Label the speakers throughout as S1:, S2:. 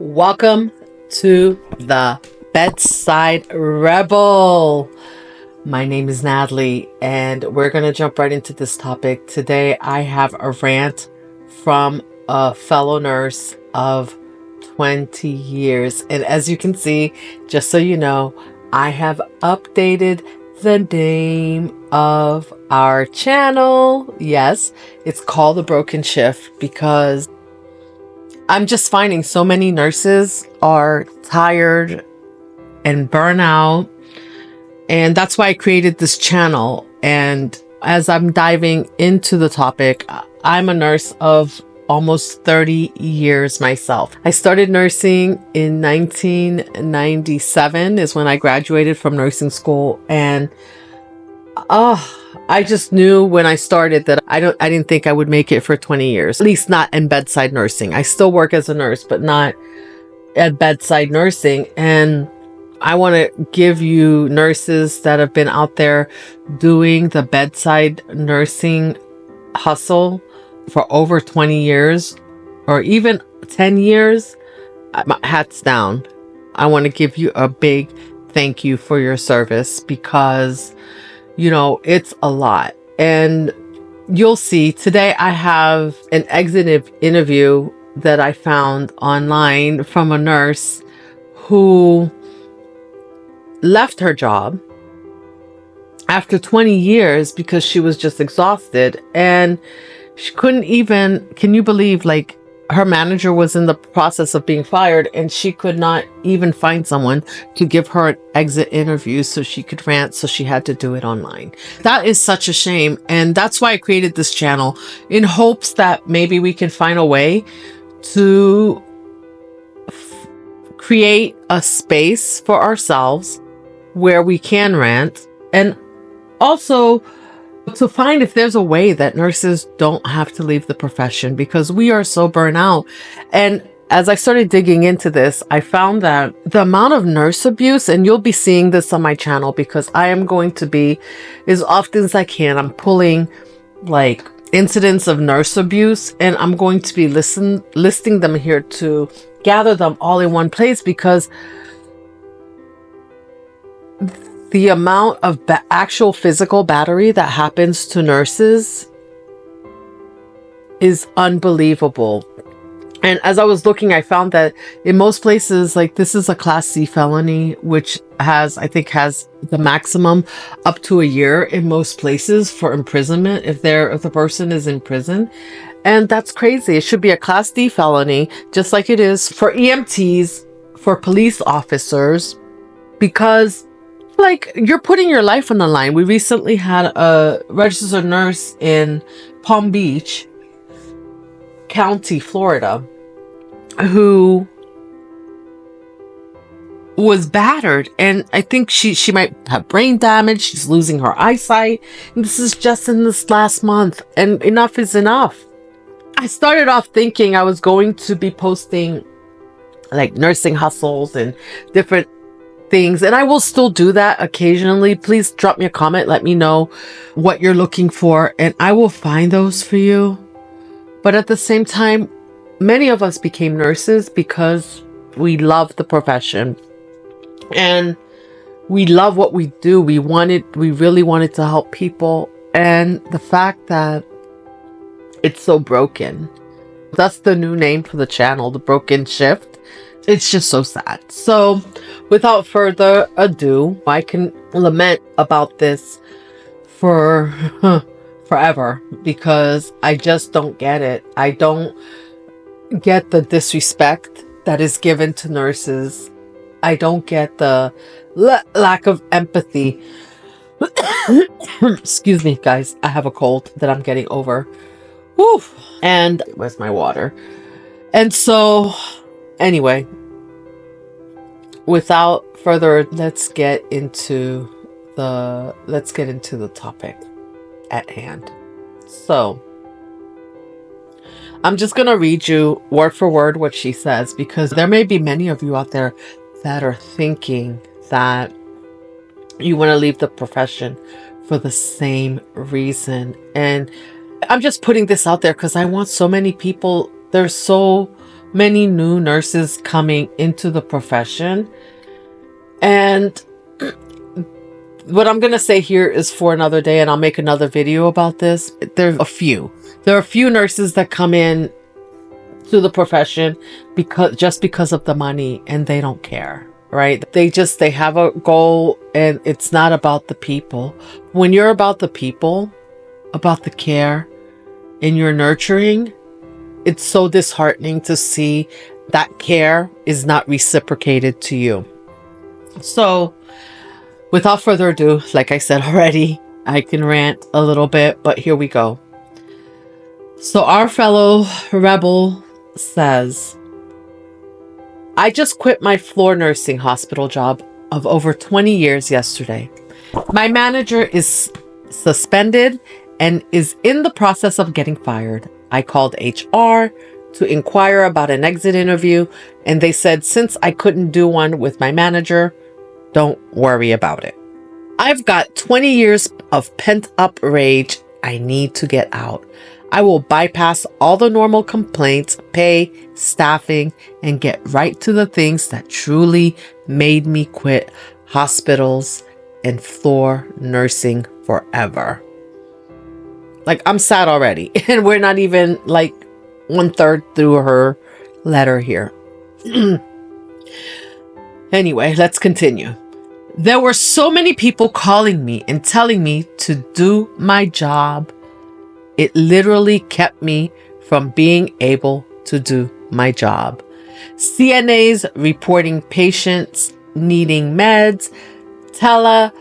S1: Welcome to the Bedside Rebel. My name is Natalie, and we're going to jump right into this topic. Today, I have a rant from a fellow nurse of 20 years. And as you can see, just so you know, I have updated the name of our channel. Yes, it's called The Broken Shift because I'm just finding so many nurses are tired and burnout. And that's why I created this channel. And as I'm diving into the topic, I'm a nurse of almost 30 years myself. I started nursing in 1997 is when I graduated from nursing school. And I just knew when I started that I didn't think I would make it for 20 years, at least not in bedside nursing. I still work as a nurse, but not at bedside nursing. And I want to give you nurses that have been out there doing the bedside nursing hustle for over 20 years or even 10 years. My hat's down. I want to give you a big thank you for your service because it's a lot. And you'll see today I have an exit interview that I found online from a nurse who left her job after 20 years because she was just exhausted. And she couldn't even, can you believe, her manager was in the process of being fired and she could not even find someone to give her an exit interview so she could rant, so she had to do it online. That is such a shame. And that's why I created this channel, in hopes that maybe we can find a way to create a space for ourselves where we can rant, and also to find if there's a way that nurses don't have to leave the profession, because we are so burnt out. And as I started digging into this, I found that the amount of nurse abuse, and you'll be seeing this on my channel because I am going to be, as often as I can, I'm pulling incidents of nurse abuse, and I'm going to be listing them here to gather them all in one place, because the amount of actual physical battery that happens to nurses is unbelievable. And as I was looking, I found that in most places, this is a Class C felony, which has the maximum up to a year in most places for imprisonment if the person is in prison. And that's crazy. It should be a Class D felony, just like it is for EMTs, for police officers, because you're putting your life on the line. We recently had a registered nurse in Palm Beach County, Florida, who was battered. And I think she might have brain damage. She's losing her eyesight. And this is just in this last month. And enough is enough. I started off thinking I was going to be posting nursing hustles and different things, and I will still do that occasionally. Please drop me a comment, let me know what you're looking for, and I will find those for you. But at the same time, many of us became nurses because we love the profession and we love what we do. We really wanted to help people, and the fact that it's so broken, that's the new name for the channel, The Broken Shift. It's just so sad. So without further ado, I can lament about this for forever, because I just don't get it. I don't get the disrespect that is given to nurses. I don't get the lack of empathy. Excuse me, guys. I have a cold that I'm getting over. Whew. And where's my water? And so, anyway, without further, let's get into the topic at hand. So, I'm just going to read you word for word what she says, because there may be many of you out there that are thinking that you want to leave the profession for the same reason. And I'm just putting this out there because I want so many people, they're so many new nurses coming into the profession. And what I'm going to say here is for another day, and I'll make another video about this. There are a few nurses that come in to the profession because of the money, and they don't care, right? They have a goal, and it's not about the people. When you're about the people, about the care, and you're nurturing, it's so disheartening to see that care is not reciprocated to you. So without further ado, like I said already, I can rant a little bit, but here we go. So our fellow rebel says, I just quit my floor nursing hospital job of over 20 years yesterday. My manager is suspended and is in the process of getting fired. I called HR to inquire about an exit interview, and they said since I couldn't do one with my manager, don't worry about it. I've got 20 years of pent-up rage. I need to get out. I will bypass all the normal complaints, pay, staffing, and get right to the things that truly made me quit hospitals and floor nursing forever. Like, I'm sad already, and we're not even like 1/3 through her letter here. Anyway, let's continue. There were so many people calling me and telling me to do my job. It literally kept me from being able to do my job. CNAs reporting patients needing meds, telephone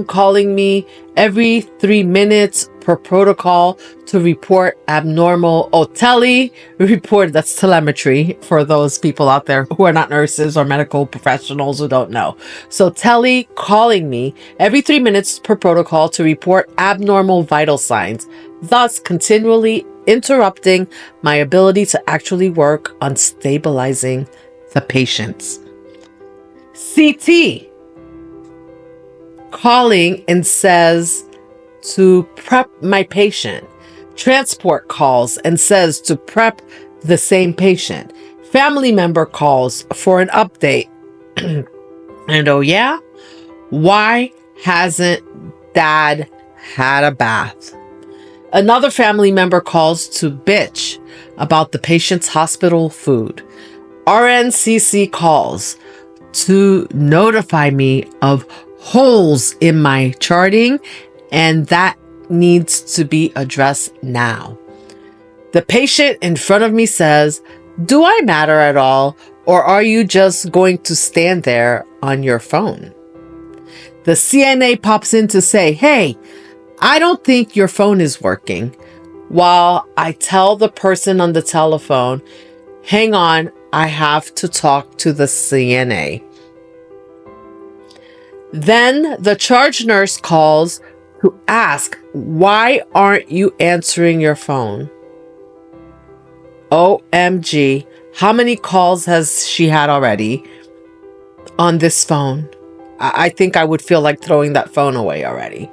S1: calling me every 3 minutes per protocol to report abnormal, that's telemetry for those people out there who are not nurses or medical professionals who don't know. So calling me every 3 minutes per protocol to report abnormal vital signs, thus continually interrupting my ability to actually work on stabilizing the patients. CT calling and says to prep my patient. Transport calls and says to prep the same patient. Family member calls for an update. And oh yeah, why hasn't dad had a bath? Another family member calls to bitch about the patient's hospital food. RNCC calls to notify me of holes in my charting, and that needs to be addressed now. The patient in front of me says, do I matter at all, or are you just going to stand there on your phone? The CNA pops in to say, hey, I don't think your phone is working, while I tell the person on the telephone, hang on, I have to talk to the CNA. Then the charge nurse calls to ask, why aren't you answering your phone? OMG, how many calls has she had already on this phone? I think I would feel like throwing that phone away already.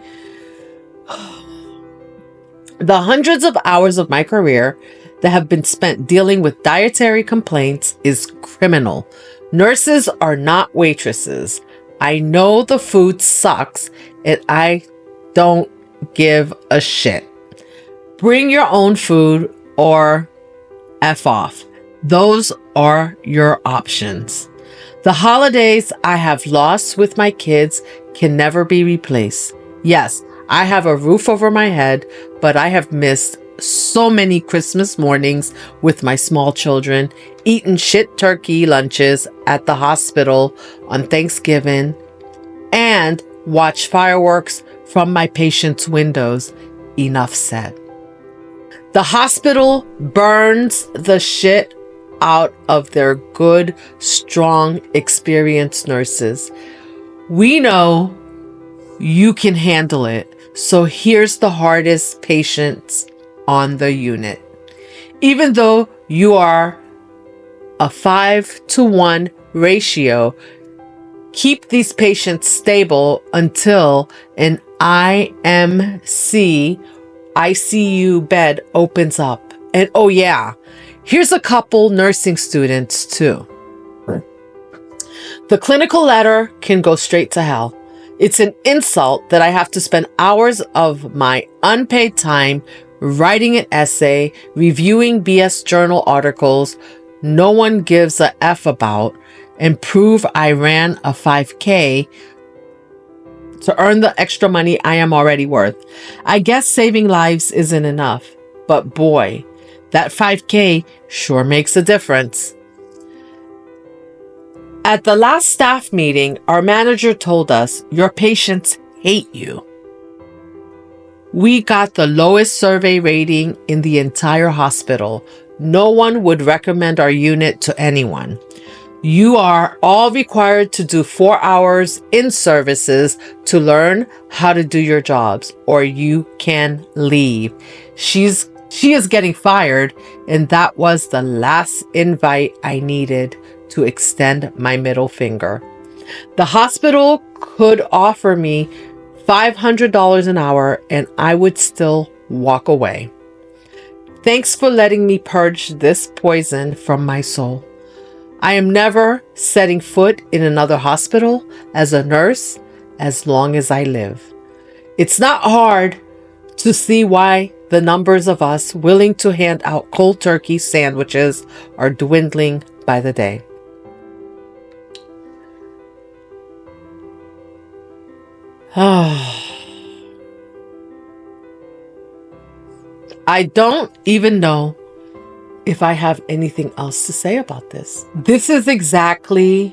S1: The hundreds of hours of my career that have been spent dealing with dietary complaints is criminal. Nurses are not waitresses. I know the food sucks and I don't give a shit. Bring your own food or F off. Those are your options. The holidays I have lost with my kids can never be replaced. Yes, I have a roof over my head, but I have missed so many Christmas mornings with my small children, eaten shit turkey lunches at the hospital on Thanksgiving, and watch fireworks from my patients' windows. Enough said. The hospital burns the shit out of their good, strong, experienced nurses. We know you can handle it. So here's the hardest patients on the unit. Even though you are a 5-to-1 ratio, keep these patients stable until an ICU bed opens up. And oh yeah, Here's a couple nursing students too. The clinical letter can go straight to hell. It's an insult that I have to spend hours of my unpaid time writing an essay, reviewing BS journal articles no one gives a F about, and prove I ran a 5K to earn the extra money I am already worth. I guess saving lives isn't enough, but boy, that 5K sure makes a difference. At the last staff meeting, our manager told us, your patients hate you. We got the lowest survey rating in the entire hospital. No one would recommend our unit to anyone. You are all required to do 4 hours in services to learn how to do your jobs, or you can leave. She is getting fired, and that was the last invite I needed to extend my middle finger. The hospital could offer me $500 an hour, and I would still walk away. Thanks for letting me purge this poison from my soul. I am never setting foot in another hospital as a nurse as long as I live. It's not hard to see why the numbers of us willing to hand out cold turkey sandwiches are dwindling by the day. I don't even know if I have anything else to say about this. This is exactly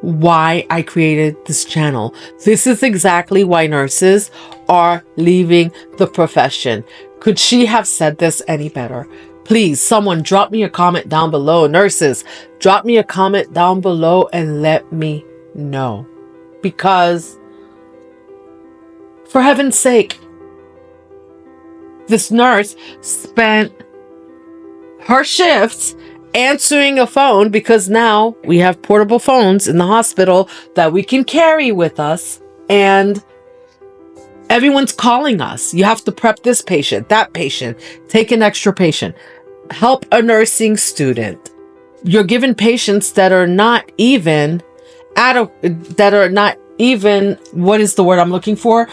S1: why I created this channel. This is exactly why nurses are leaving the profession. Could she have said this any better? Please, someone drop me a comment down below. Nurses, drop me a comment down below and let me know. Because, for heaven's sake, this nurse spent her shifts answering a phone, because now we have portable phones in the hospital that we can carry with us, and everyone's calling us. You have to prep this patient, that patient, take an extra patient, help a nursing student. You're given patients that are not even what is the word I'm looking for?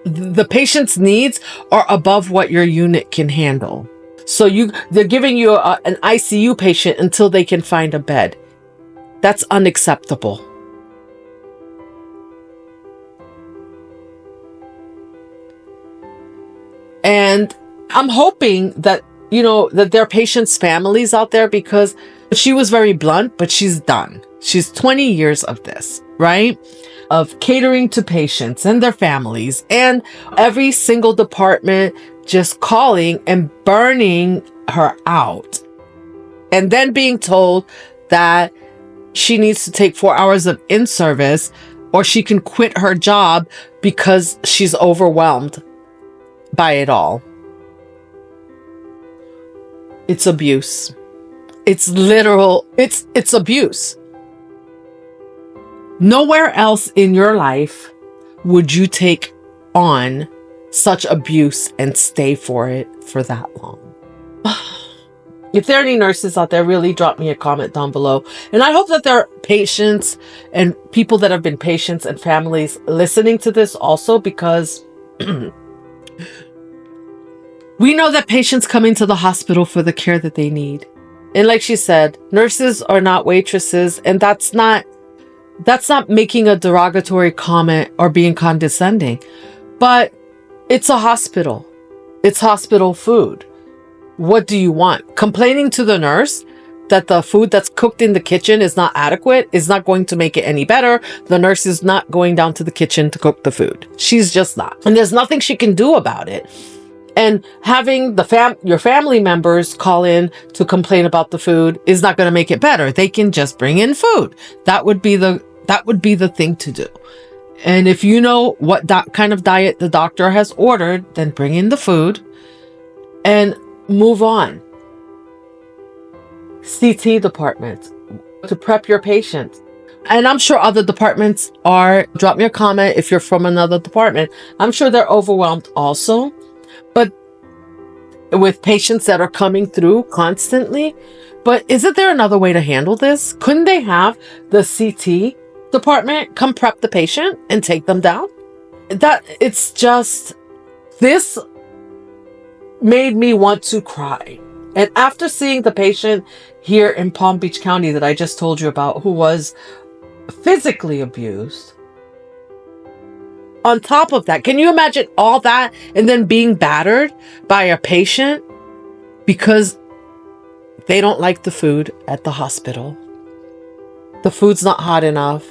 S1: The patient's needs are above what your unit can handle. So they're giving you an ICU patient until they can find a bed. That's unacceptable. And I'm hoping that, that there are patients' families out there, because she was very blunt, but she's done. She's 20 years of this, right? Of catering to patients and their families, and every single department just calling and burning her out. And then being told that she needs to take 4 hours of in-service or she can quit her job because she's overwhelmed by it all. It's abuse. It's literal. It's abuse. Nowhere else in your life would you take on such abuse and stay for it for that long. If there are any nurses out there, really drop me a comment down below. And I hope that there are patients and people that have been patients and families listening to this also, because we know that patients come into the hospital for the care that they need. And like she said, nurses are not waitresses, and that's not making a derogatory comment or being condescending. But it's a hospital. It's hospital food. What do you want? Complaining to the nurse that the food that's cooked in the kitchen is not adequate is not going to make it any better. The nurse is not going down to the kitchen to cook the food. She's just not. And there's nothing she can do about it. And having your family members call in to complain about the food is not going to make it better. They can just bring in food. That would be the thing to do. And if you know what kind of diet the doctor has ordered, then bring in the food and move on. CT department, to prep your patients. And I'm sure other departments drop me a comment if you're from another department. I'm sure they're overwhelmed also. But with patients that are coming through constantly. But isn't there another way to handle this? Couldn't they have the CT department come prep the patient and take them down? It's just, this made me want to cry. And after seeing the patient here in Palm Beach County that I just told you about, who was physically abused, on top of that, can you imagine all that and then being battered by a patient because they don't like the food at the hospital? The food's not hot enough.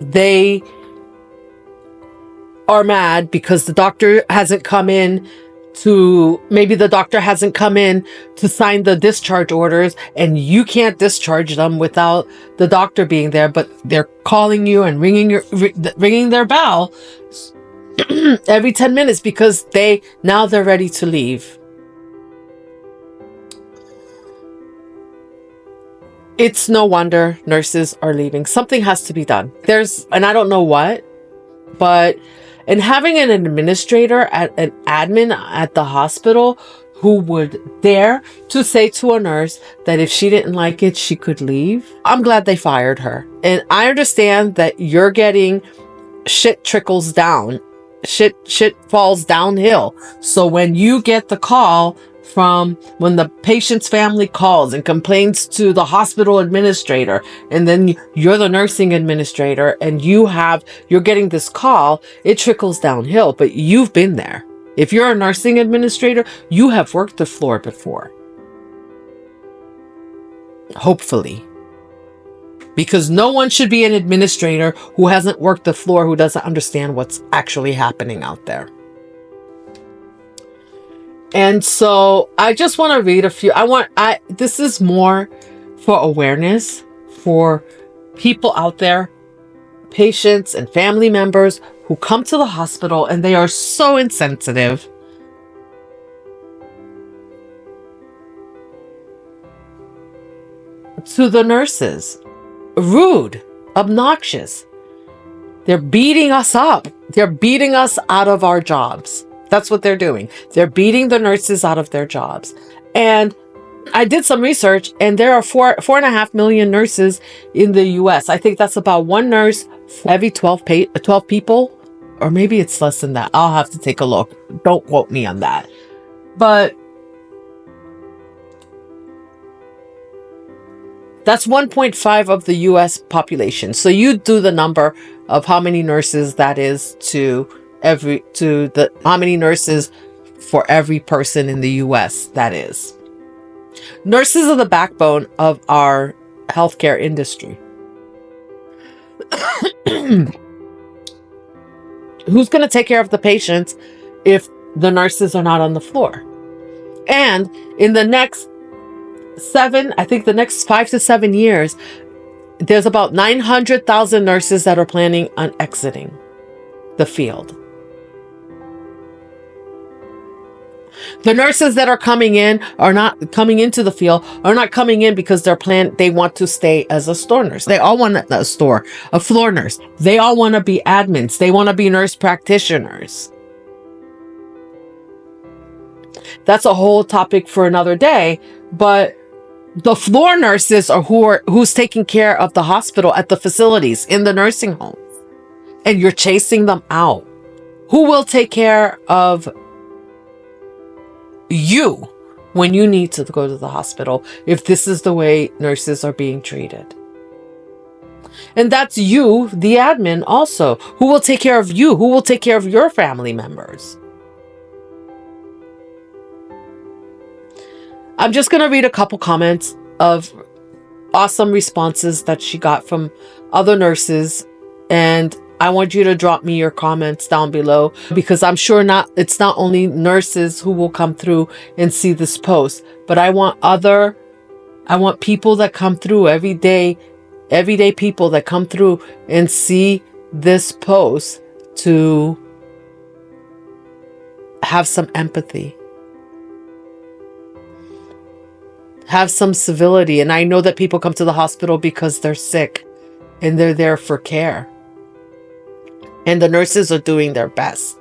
S1: They are mad because the doctor hasn't come in maybe the doctor hasn't come in to sign the discharge orders, and you can't discharge them without the doctor being there, but they're calling you and ringing their bell every 10 minutes because they're ready to leave. It's no wonder nurses are leaving. Something has to be done. And I don't know what, and having an administrator, an admin at the hospital who would dare to say to a nurse that if she didn't like it, she could leave. I'm glad they fired her. And I understand that you're getting shit trickles down. Shit falls downhill. So when you get the call when the patient's family calls and complains to the hospital administrator, and then you're the nursing administrator and you're getting this call, it trickles downhill, but you've been there. If you're a nursing administrator, you have worked the floor before. Hopefully. Because no one should be an administrator who hasn't worked the floor, who doesn't understand what's actually happening out there. And so I just want to read a few. This is more for awareness for people out there, patients and family members who come to the hospital and they are so insensitive. To the nurses. Rude, obnoxious. They're beating us up. They're beating us out of our jobs. That's what they're doing. They're beating the nurses out of their jobs. And I did some research, and there are 4.5 million nurses in the US. I think that's about one nurse for every 12 people, or maybe it's less than that. I'll have to take a look. Don't quote me on that. But that's 1.5 of the US population. So you do the number of how many nurses that is how many nurses for every person in the US that is. Nurses are the backbone of our healthcare industry. Who's going to take care of the patients if the nurses are not on the floor? And in the next 5 to 7 years, there's about 900,000 nurses that are planning on exiting the field. The nurses that are coming in are not coming into the field, are not coming in because they want to stay as a store nurse. They all want a floor nurse. They all want to be admins. They want to be nurse practitioners. That's a whole topic for another day, but the floor nurses are who's taking care of the hospital at the facilities, in the nursing homes. And you're chasing them out. Who will take care of you when you need to go to the hospital if this is the way nurses are being treated? And that's you, the admin, also. Who will take care of you? Who will take care of your family members? I'm just going to read a couple comments of awesome responses that she got from other nurses, and I want you to drop me your comments down below, because I'm sure it's not only nurses who will come through and see this post, but I want people that come through everyday people that come through and see this post to have some empathy, have some civility. And I know that people come to the hospital because they're sick and they're there for care. And the nurses are doing their best.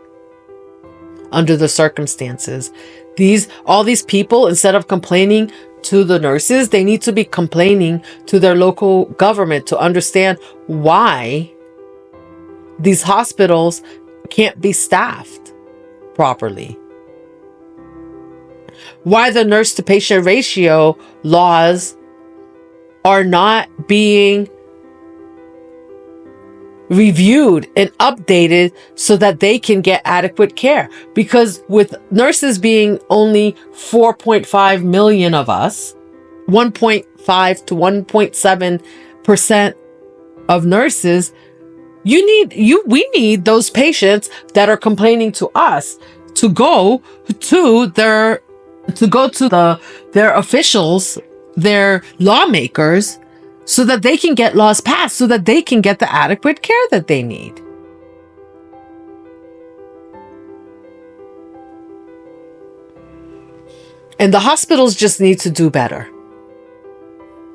S1: under the circumstances. All these people, instead of complaining to the nurses, they need to be complaining to their local government to understand why these hospitals can't be staffed properly. Why the nurse to patient ratio laws are not being reviewed and updated so that they can get adequate care. Because with nurses being only 4.5 million of us, 1.5 to 1.7% of nurses, we need those patients that are complaining to us to go to their officials, their lawmakers, so that they can get laws passed, so that they can get the adequate care that they need. And the hospitals just need to do better.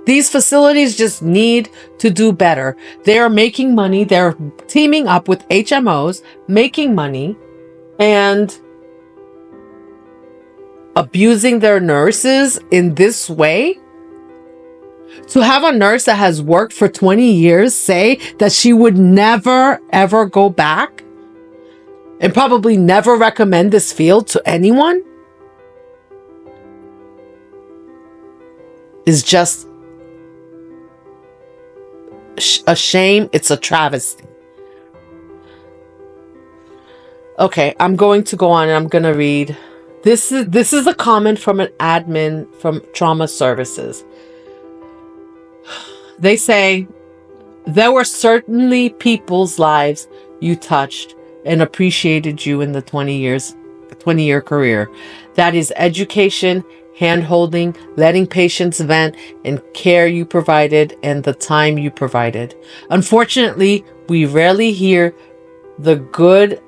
S1: These facilities just need to do better. They are making money. They're teaming up with HMOs, making money, and abusing their nurses in this way. To have a nurse that has worked for 20 years say that she would never, ever go back and probably never recommend this field to anyone is just a shame. It's a travesty. Okay, I'm going to go on and I'm going to read. This is a comment from an admin from Trauma Services. They say, there were certainly people's lives you touched and appreciated you in the 20-year career. That is education, hand-holding, letting patients vent, and care you provided and the time you provided. Unfortunately, we rarely hear the good,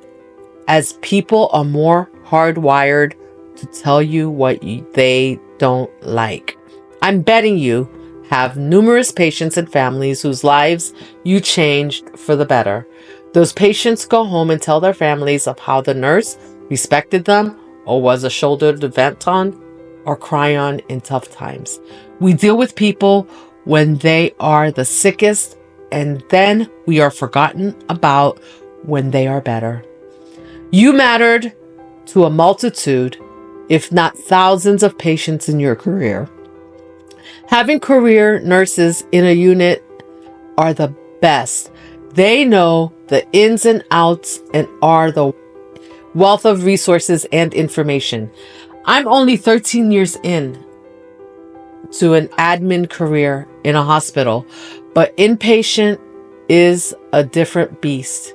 S1: as people are more hardwired to tell you what they don't like. I'm betting you have numerous patients and families whose lives you changed for the better. Those patients go home and tell their families of how the nurse respected them or was a shoulder to vent on or cry on in tough times. We deal with people when they are the sickest, and then we are forgotten about when they are better. You mattered to a multitude, if not thousands of patients in your career. Having career nurses in a unit are the best. They know the ins and outs and are the wealth of resources and information. I'm only 13 years in to an admin career in a hospital, but inpatient is a different beast.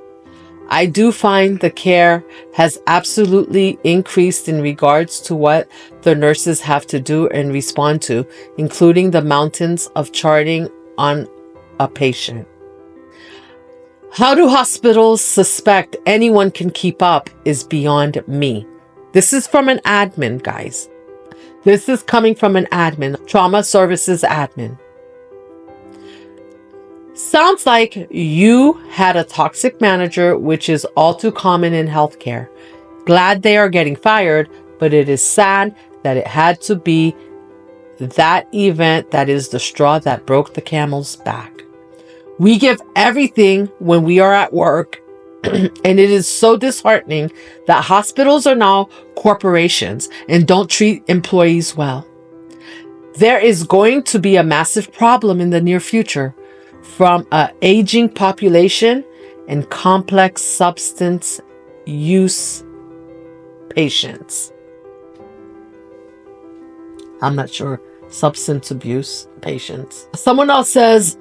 S1: I do find the care has absolutely increased in regards to what the nurses have to do and respond to, including the mountains of charting on a patient. How do hospitals suspect anyone can keep up is beyond me. This is from an admin, guys. This is coming from an admin, trauma services admin. Sounds like you had a toxic manager, which is all too common in healthcare. Glad they are getting fired, but it is sad that it had to be that event that is the straw that broke the camel's back. We give everything when we are at work, and it is so disheartening that hospitals are now corporations and don't treat employees well. There is going to be a massive problem in the near future from an aging population and complex substance use patients. I'm not sure. Substance abuse patients. Someone else says,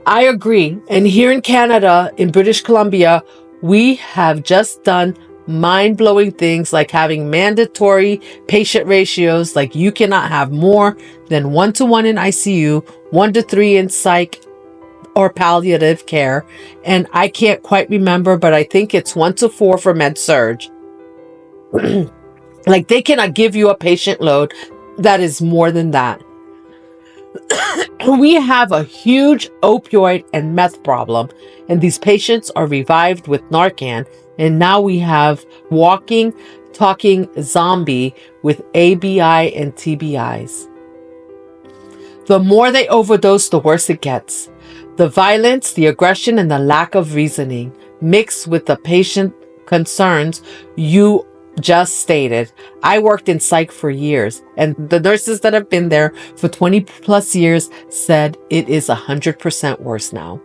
S1: I agree. And here in Canada, in British Columbia, we have just done mind-blowing things like having mandatory patient ratios, like you cannot have more than 1-to-1 in ICU, 1-to-3 in psych or palliative care, and I can't quite remember, but I think it's 1-to-4 for med surg. Like they cannot give you a patient load that is more than that. We have a huge opioid and meth problem, and these patients are revived with Narcan And now we have walking, talking zombie with ABI and TBIs. The more they overdose, the worse it gets. The violence, the aggression, and the lack of reasoning, mixed with the patient concerns you just stated. I worked in psych for years, and the nurses that have been there for 20 plus years said it is 100% worse now.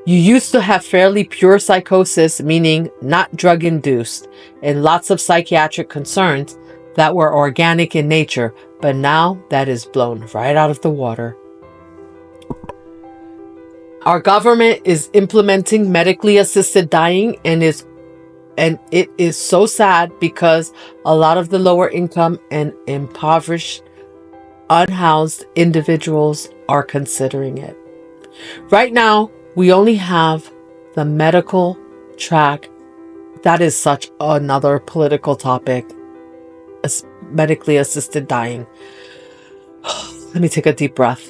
S1: You used to have fairly pure psychosis, meaning not drug-induced, and lots of psychiatric concerns that were organic in nature, but now that is blown right out of the water. Our government is implementing medically assisted dying, and it is so sad because a lot of the lower income and impoverished, unhoused individuals are considering it. Right now, we only have the medical track. That is such another political topic. Medically assisted dying. Let me take a deep breath.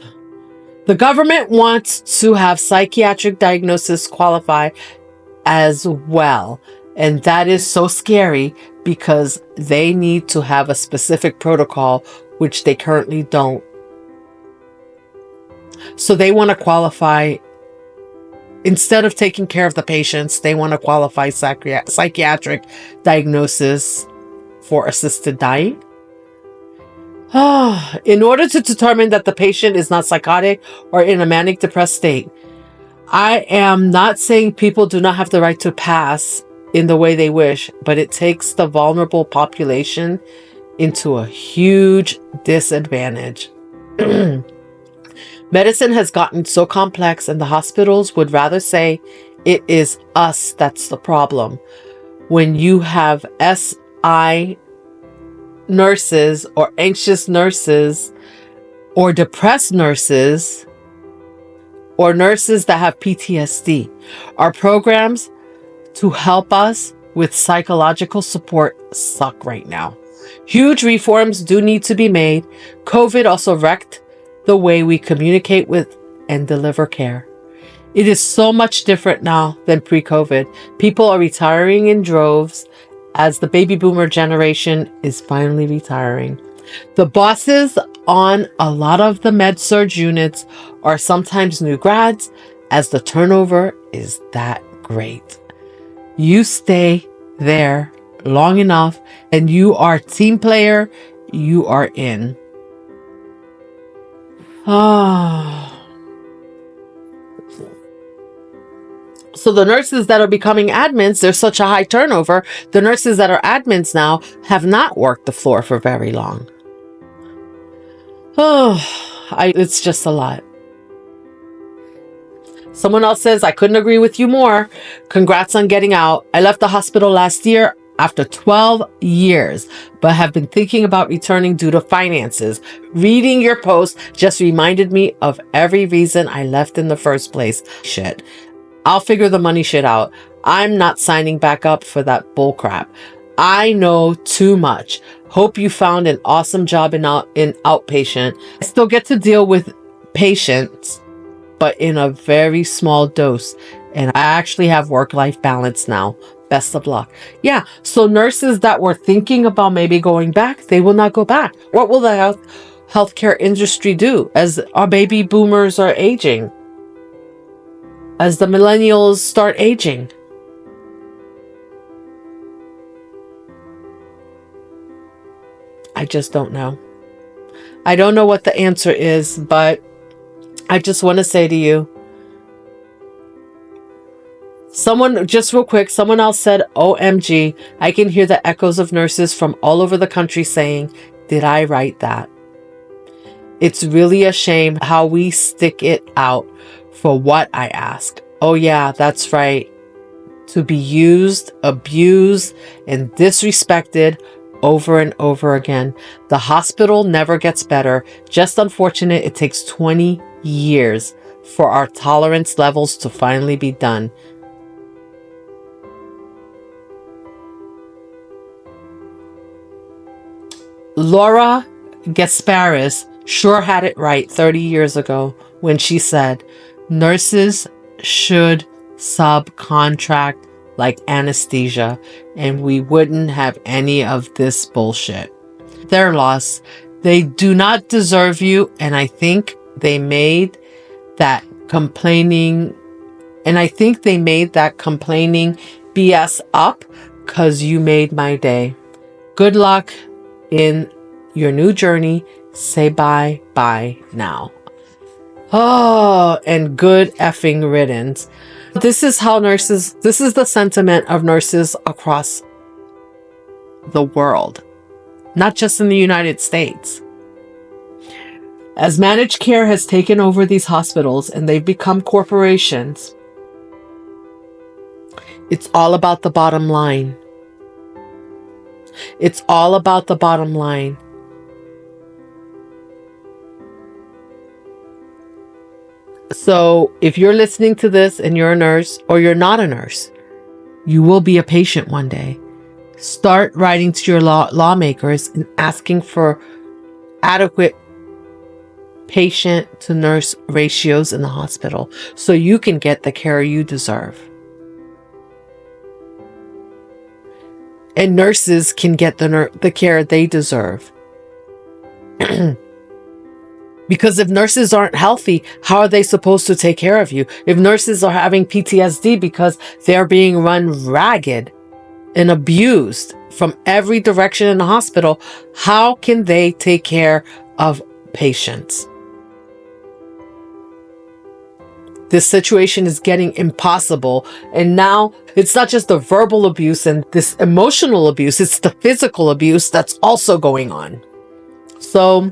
S1: The government wants to have psychiatric diagnosis qualify as well. And that is so scary because they need to have a specific protocol, which they currently don't. So they want to qualify, instead of taking care of the patients, they want to qualify psychiatric diagnosis for assisted dying. In order to determine that the patient is not psychotic or in a manic depressed state, I am not saying people do not have the right to pass in the way they wish, but it takes the vulnerable population into a huge disadvantage. Medicine has gotten so complex, and the hospitals would rather say it is us that's the problem. When you have SI nurses or anxious nurses or depressed nurses or nurses that have PTSD, our programs to help us with psychological support suck right now. Huge reforms do need to be made. COVID also wrecked the way we communicate with and deliver care. It is so much different now than pre-COVID. People are retiring in droves as the baby boomer generation is finally retiring. The bosses on a lot of the med-surg units are sometimes new grads, as the turnover is that great. You stay there long enough and you are a team player, you are in. So the nurses that are becoming admins, there's such a high turnover. The nurses that are admins now have not worked the floor for very long. It's just a lot. Someone else says, I couldn't agree with you more. Congrats on getting out. I left the hospital last year after 12 years, but have been thinking about returning due to finances. Reading your post just reminded me of every reason I left in the first place. Shit. I'll figure the money shit out. I'm not signing back up for that bullcrap. I know too much. Hope you found an awesome job in outpatient. I still get to deal with patients, but in a very small dose. And I actually have work-life balance now. Best of luck. Yeah, so nurses that were thinking about maybe going back, they will not go back. What will the healthcare industry do as our baby boomers are aging? As the millennials start aging? I just don't know. I don't know what the answer is, but I just want to say to you, just real quick, someone else said, OMG, I can hear the echoes of nurses from all over the country saying, did I write that? It's really a shame how we stick it out for what I ask. Oh yeah, that's right. To be used, abused, and disrespected over and over again. The hospital never gets better. Just unfortunate it takes 20 years for our tolerance levels to finally be done. Laura Gasparis sure had it right 30 years ago when she said, nurses should subcontract like anesthesia, and we wouldn't have any of this bullshit. Their loss. They do not deserve you, and I think they made that complaining BS up because you made my day. Good luck in your new journey. Say bye now. Oh, and good effing riddance. This is the sentiment of nurses across the world, not just in the United States. As managed care has taken over these hospitals and they've become corporations, it's all about the bottom line. It's all about the bottom line. So if you're listening to this and you're a nurse or you're not a nurse, you will be a patient one day. Start writing to your lawmakers and asking for adequate patient to nurse ratios in the hospital so you can get the care you deserve. And nurses can get the care they deserve. Because if nurses aren't healthy, how are they supposed to take care of you? If nurses are having PTSD because they're being run ragged and abused from every direction in the hospital, how can they take care of patients? This situation is getting impossible. And now it's not just the verbal abuse and this emotional abuse, it's the physical abuse that's also going on. So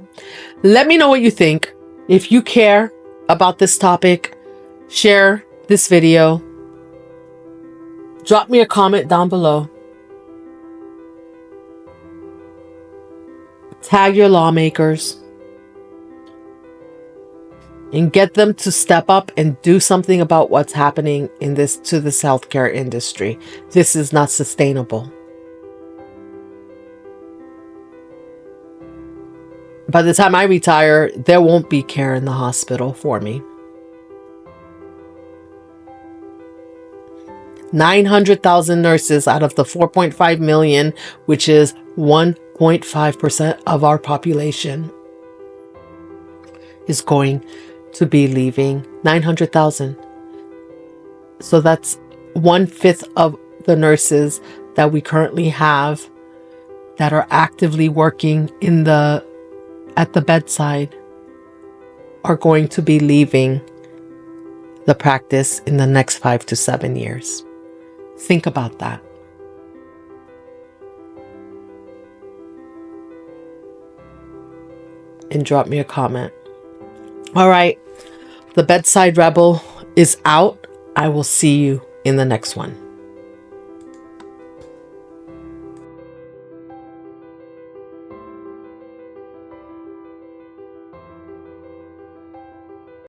S1: let me know what you think. If you care about this topic, share this video. Drop me a comment down below. Tag your lawmakers and get them to step up and do something about what's happening to this healthcare industry. This is not sustainable. By the time I retire, there won't be care in the hospital for me. 900,000 nurses out of the 4.5 million, which is 1.5% of our population, is going to be leaving. 900,000. So that's 1/5 of the nurses that we currently have that are actively working at the bedside are going to be leaving the practice in the next 5 to 7 years. Think about that. And drop me a comment. All right. The Bedside Rebel is out. I will see you in the next one.